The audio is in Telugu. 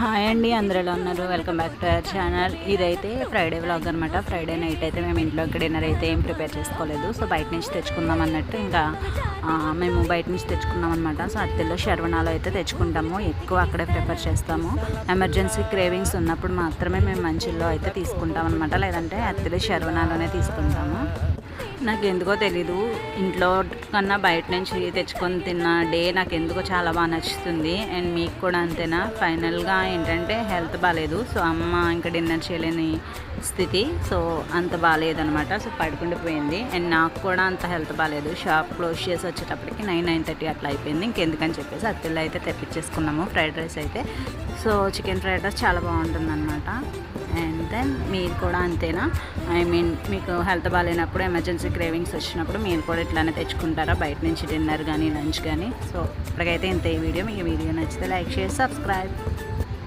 హాయ్ అండి, అందరూ ఎలా ఉన్నారు? Welcome back to our channel. ఇదైతే ఫ్రైడే వ్లాగ్ అనమాట. ఫ్రైడే నైట్ అయితే మేము ఇంట్లోకి డిన్నర్ అయితే ఏం ప్రిపేర్ చేసుకోలేదు. సో బయట నుంచి తెచ్చుకుందాం అన్నట్టు ఇంకా మేము బయట నుంచి తెచ్చుకున్నాం అనమాట. సో అత్తెల్లో శర్వణాలు అయితే తెచ్చుకుంటాము, ఎక్కువ అక్కడే ప్రిఫర్ చేస్తాము. ఎమర్జెన్సీ క్రేవింగ్స్ ఉన్నప్పుడు మాత్రమే మేము మంచిల్లో అయితే తీసుకుంటాం అనమాట, లేదంటే అత్తెలు శర్వణాలోనే తీసుకుంటాము. నాకు ఎందుకో తెలీదు, ఇంట్లో కన్నా బయట నుంచి తెచ్చుకొని తిన్న డే నాకు ఎందుకో చాలా బాగా నచ్చుతుంది. అండ్ మీకు కూడా అంతేనా? ఫైనల్గా ఏంటంటే హెల్త్ బాగాలేదు, సో అమ్మ ఇంకా డిన్నర్ చేయలేని స్థితి, సో అంత బాగాలేదనమాట. సో పడుకుండిపోయింది. అండ్ నాకు కూడా అంత హెల్త్ బాగాలేదు. షాప్ క్లోజ్ చేసి వచ్చేటప్పటికి 9-9:30 అట్లా అయిపోయింది. ఇంకెందుకని చెప్పేసి అత్తెల్లో అయితే తెప్పించేసుకున్నాము ఫ్రైడ్ రైస్ అయితే. సో చికెన్ ఫ్రైడ్ రైస్ చాలా బాగుంటుంది అనమాట. అండ్ దెన్ మీరు కూడా అంతేనా? ఐ మీన్ మీకు హెల్త్ బాగాలేనప్పుడు, ఎమర్జెన్సీ క్రేవింగ్స్ వచ్చినప్పుడు మీరు కూడా ఇట్లానే తెచ్చుకుంటారా బయట నుంచి డిన్నర్ కానీ లంచ్ కానీ? సో ఇప్పటికైతే ఇంత ఈ వీడియో. మీకు వీడియో నచ్చితే లైక్, షేర్, సబ్స్క్రైబ్.